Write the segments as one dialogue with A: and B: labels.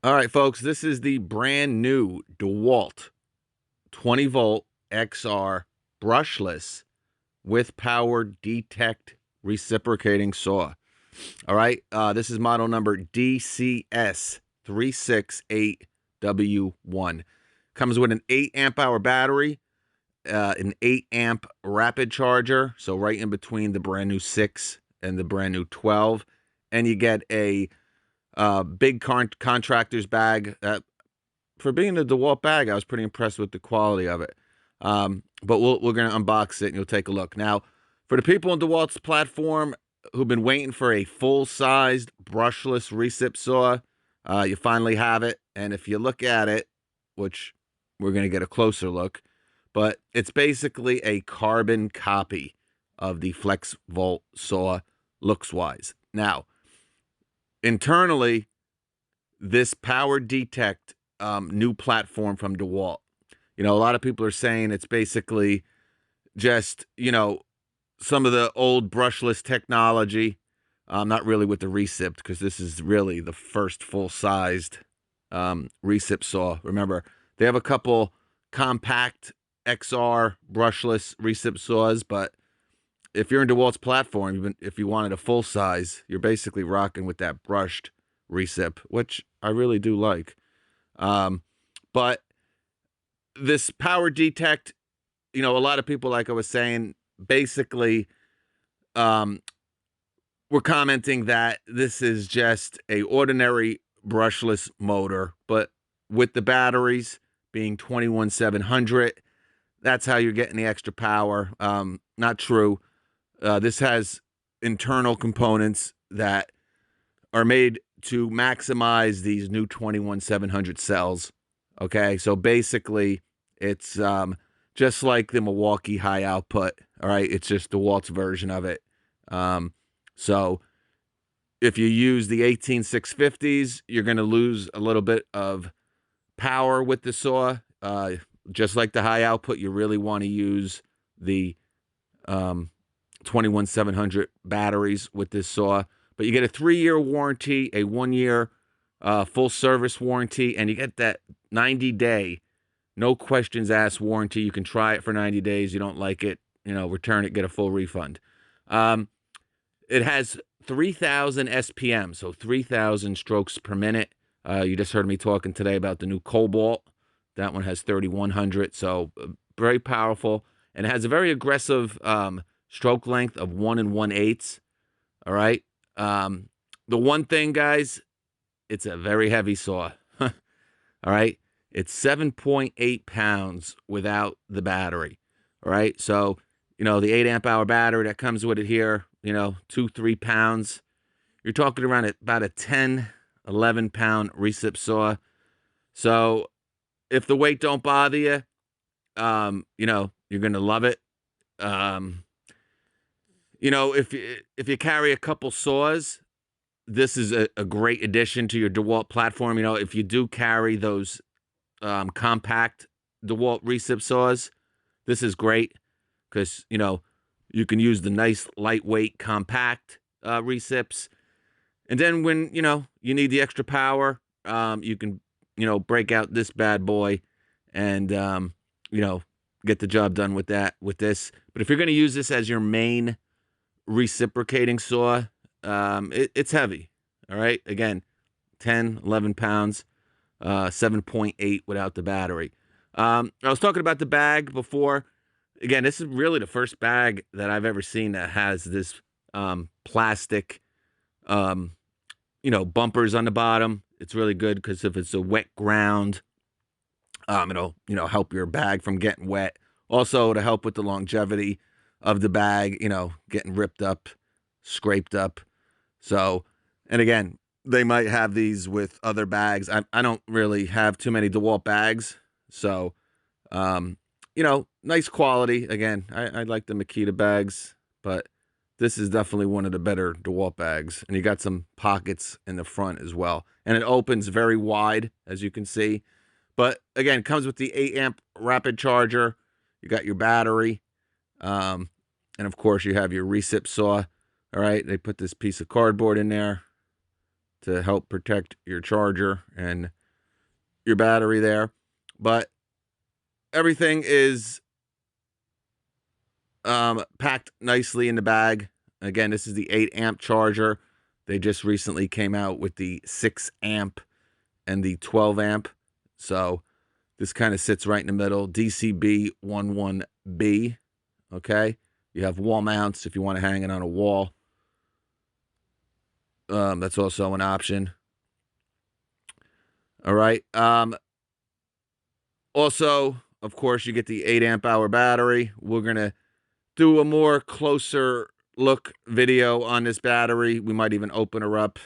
A: All right, folks, this is the brand new DeWalt 20 volt XR brushless with power detect reciprocating saw. All right, this is model number DCS368W1. Comes with an 8 amp hour battery, an 8 amp rapid charger, so right in between the brand new 6 and the brand new 12, and you get a big contractor's bag. For being a DeWalt bag, I was pretty impressed with the quality of it. But we're going to unbox it and you'll take a look. Now, for the people on DeWalt's platform who've been waiting for a full-sized brushless recip saw, you finally have it. And if you look at it, which we're going to get a closer look, but it's basically a carbon copy of the Flex Volt saw looks-wise. Now, internally, this power detect new platform from DeWalt. A lot of people are saying it's basically just, some of the old brushless technology. Not really with the recip, because this is really the first full-sized recip saw. Remember, they have a couple compact XR brushless recip saws, but if you're in DeWalt's platform, even if you wanted a full size, you're basically rocking with that brushed recip, which I really do like. But this power detect, a lot of people, like I was saying, basically were commenting that this is just a ordinary brushless motor, but with the batteries being 21700, that's how you're getting the extra power. Not true. This has internal components that are made to maximize these new 21700 cells. Okay, so basically, it's just like the Milwaukee high output. All right, it's just DeWalt's version of it. So if you use the 18650s, you're going to lose a little bit of power with the saw. Just like the high output, you really want to use the 21700 batteries with this saw. But you get a 3-year warranty, a 1-year full service warranty, and you get that 90-day, no questions asked warranty. You can try it for 90 days. You don't like it, return it, get a full refund. It has 3,000 SPM, so 3,000 strokes per minute. You just heard me talking today about the new Cobalt. That one has 3,100, so very powerful. And it has a very aggressive stroke length of 1 1/8. All right. The one thing, guys, it's a very heavy saw. All right. It's 7.8 pounds without the battery. All right. So, the 8 amp hour battery that comes with it here, 2-3 pounds. You're talking around about a 10, 11 pound recip saw. So if the weight don't bother you, you're going to love it. If you carry a couple saws, this is a great addition to your DeWalt platform. If you do carry those compact DeWalt recip saws, this is great because, you can use the nice lightweight compact recips. And then when, you need the extra power, you can, break out this bad boy and, get the job done with this. But if you're going to use this as your main reciprocating saw, it's heavy. All right. Again, 10, 11 pounds, 7.8 without the battery. I was talking about the bag before. Again, this is really the first bag that I've ever seen that has this plastic, bumpers on the bottom. It's really good because if it's a wet ground, it'll, help your bag from getting wet. Also, to help with the longevity of the bag, getting ripped up, scraped up. So, and again, they might have these with other bags. I don't really have too many DeWalt bags. So, nice quality. Again, I like the Makita bags, but this is definitely one of the better DeWalt bags. And you got some pockets in the front as well. And it opens very wide, as you can see. But again, it comes with the 8 amp rapid charger. You got your battery. And of course, you have your recip saw. All right. They put this piece of cardboard in there. to help protect your charger and your battery there. But everything is packed nicely in the bag. Again, this is the 8 amp charger. They just recently came out with the 6 amp and the 12 amp. So this kind of sits right in the middle. DCB11B. Okay. You have wall mounts if you want to hang it on a wall. That's also an option. All right. Also, of course, you get the 8 amp hour battery. We're going to do a more closer look video on this battery. We might even open her up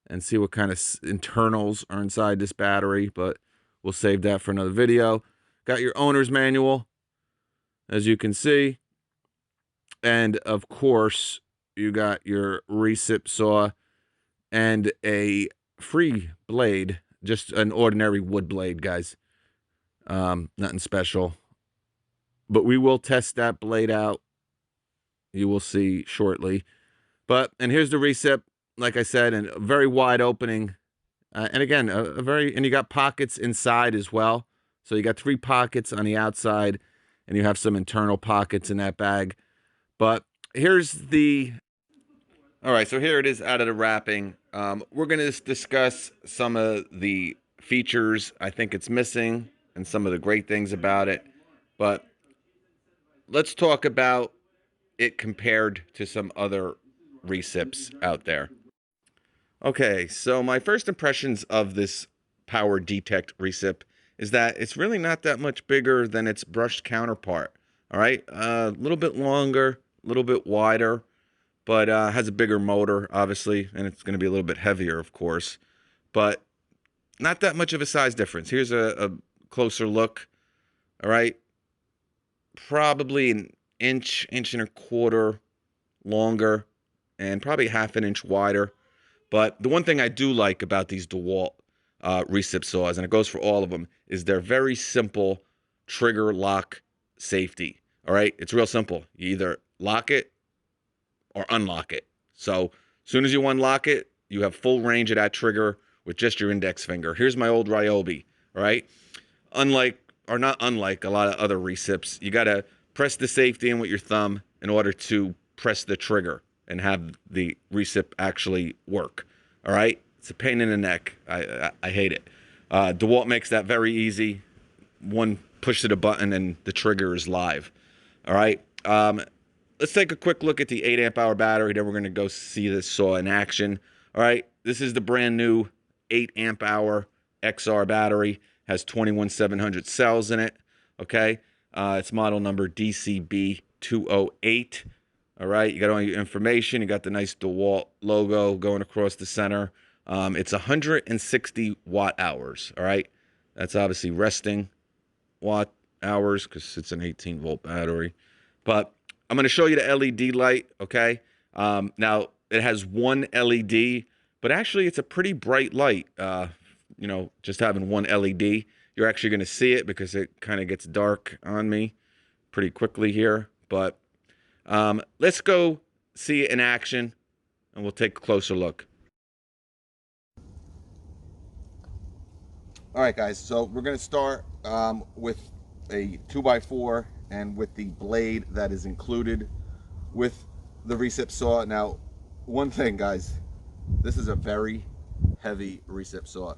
A: and see what kind of internals are inside this battery, but we'll save that for another video. Got your owner's manual, as you can see. And of course, you got your recip saw and a free blade, just an ordinary wood blade, guys. Nothing special. But we will test that blade out. You will see shortly. And here's the recip, like I said, and a very wide opening. And again, and you got pockets inside as well. So you got 3 pockets on the outside, and you have some internal pockets in that bag. But here's the... All right, so here it is out of the wrapping. We're going to discuss some of the features I think it's missing and some of the great things about it. But let's talk about it compared to some other recips out there. Okay, so my first impressions of this Power Detect recip is that it's really not that much bigger than its brushed counterpart. All right, a little bit longer, a little bit wider, but has a bigger motor, obviously, and it's going to be a little bit heavier, of course, but not that much of a size difference. Here's a closer look. All right, probably an inch, inch and a quarter longer, and probably half an inch wider. But the one thing I do like about these DeWalt recip saws, and it goes for all of them, is they're very simple trigger lock safety. All right, it's real simple. You either lock it or unlock it. So as soon as you unlock it, you have full range of that trigger with just your index finger. Here's my old Ryobi. All right, unlike a lot of other recips, you got to press the safety in with your thumb in order to press the trigger and have the recip actually work. All right, it's a pain in the neck. I hate it. DeWalt makes that very easy. One push of the button and the trigger is live. All right, let's take a quick look at the 8 amp hour battery. Then we're going to go see this saw in action. All right, this is the brand new 8 amp hour XR battery. Has 21,700 cells in it. Okay, it's model number DCB208. All right, you got all your information. You got the nice DeWalt logo going across the center. It's 160 watt hours. All right, that's obviously resting watt hours because it's an 18 volt battery. But I'm going to show you the LED light. Okay, now it has one LED, but actually it's a pretty bright light. You know, just having one LED, you're actually going to see it because it kind of gets dark on me pretty quickly here. But let's go see it in action, and we'll take a closer look. All right, guys, so we're going to start with a 2x4 and with the blade that is included with the recip saw. Now, one thing, guys, this is a very heavy recip saw.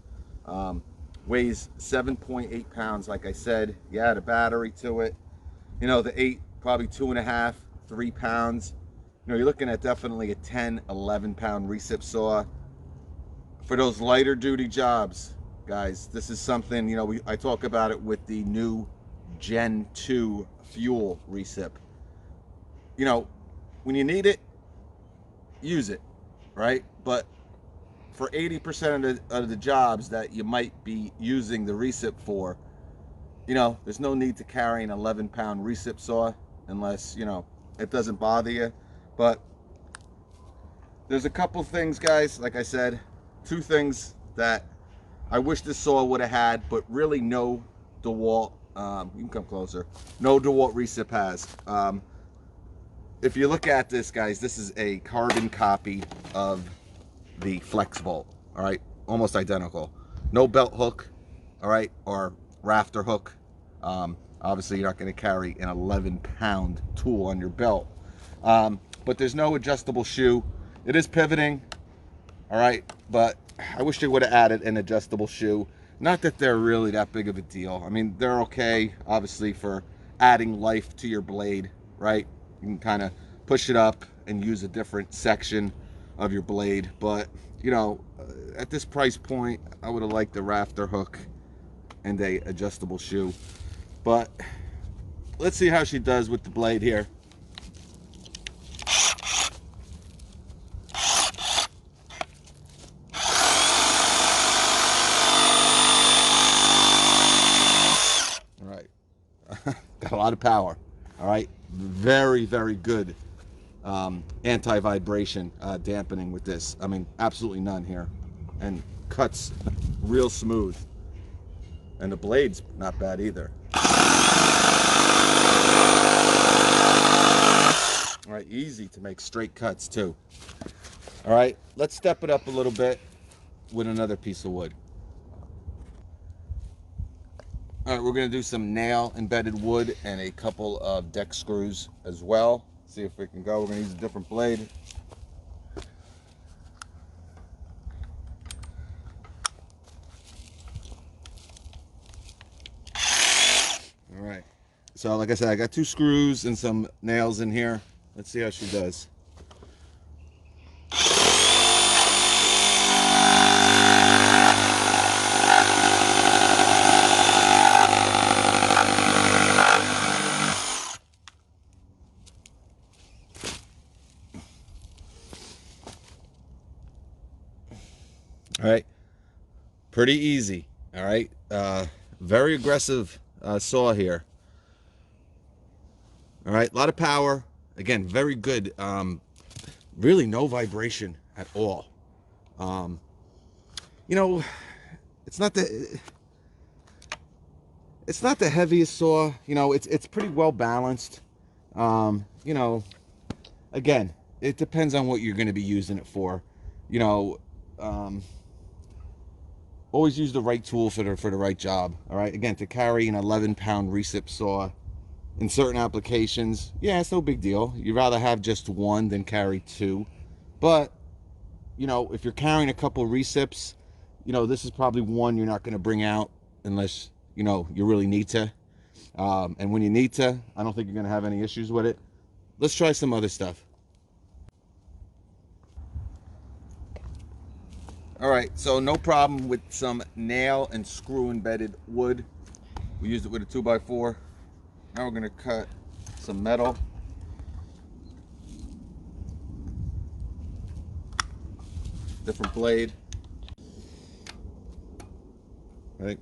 A: Weighs 7.8 pounds, like I said. You add a battery to it. You know, the 8, probably 2.5, 3 pounds. You know, you're looking at definitely a 10, 11 pound recip saw. For those lighter duty jobs, guys, this is something, you know, I talk about it with the new Gen 2 fuel recip. You know, when you need it, use it, right? But for 80% of the jobs that you might be using the recip for, you know, there's no need to carry an 11 pound recip saw unless, you know, it doesn't bother you. But there's a couple things, guys, like I said, 2 things that I wish this saw would have had, but really no DeWalt, you can come closer, no DeWalt recip has. If you look at this, guys, this is a carbon copy of the Flex Volt. all right, almost identical. No belt hook, all right, or rafter hook. Obviously, you're not going to carry an 11-pound tool on your belt. But there's no adjustable shoe. It is pivoting, all right, but I wish they would have added an adjustable shoe. Not that they're really that big of a deal. I mean, they're okay, obviously, for adding life to your blade, right? You can kind of push it up and use a different section of your blade. But, you know, at this price point, I would have liked the rafter hook and a adjustable shoe. But let's see how she does with the blade here. All right. Got a lot of power. All right. Very, very good anti-vibration dampening with this. I mean, absolutely none here. And cuts real smooth. And the blade's not bad either. All right, easy to make straight cuts too. All right, let's step it up a little bit with another piece of wood. All right, we're gonna do some nail embedded wood and a couple of deck screws as well. See if we can go. We're gonna use a different blade. All right, so like I said, I got 2 screws and some nails in here. Let's see how she does. All right, pretty easy. All right, very aggressive saw here. All right, a lot of power. Again, very good. Really no vibration at all. You know, it's not the heaviest saw. You know, it's pretty well balanced. You know, again, it depends on what you're going to be using it for. You know, always use the right tool for the right job. All right. Again, to carry an 11-pound recip saw in certain applications, yeah, it's no big deal. You'd rather have just one than carry 2. But you know, if you're carrying a couple recips, you know, this is probably one you're not going to bring out unless, you know, you really need to. And when you need to, I don't think you're going to have any issues with it. Let's try some other stuff. All right, so no problem with some nail and screw embedded wood. We used it with a 2x4. Now we're going to cut some metal. Different blade. Right.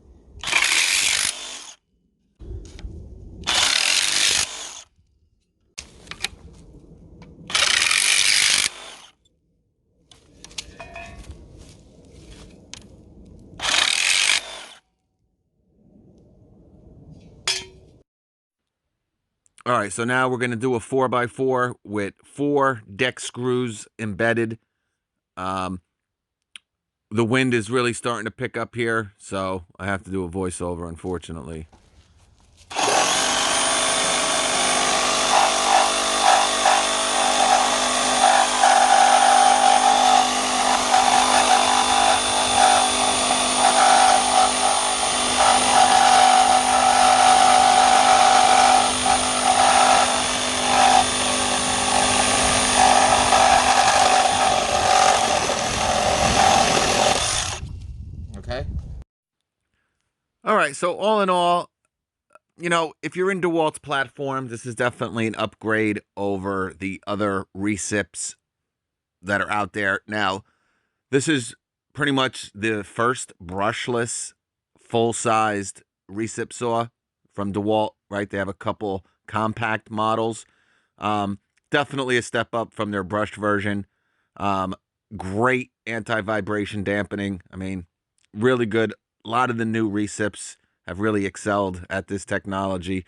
A: All right, so now we're going to do a 4x4 with 4 deck screws embedded. The wind is really starting to pick up here, so I have to do a voiceover, unfortunately. Okay. All right, so all in all, you know, if you're in DeWalt's platform, this is definitely an upgrade over the other recips that are out there. Now, this is pretty much the first brushless, full-sized recip saw from DeWalt, right? They have a couple compact models. Definitely a step up from their brushed version. Great anti-vibration dampening. I mean, really good. A lot of the new recips have really excelled at this technology.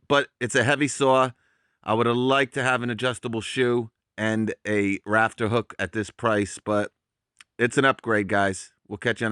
A: But it's a heavy saw. I would have liked to have an adjustable shoe and a rafter hook at this price, but It's an upgrade, guys. We'll catch you on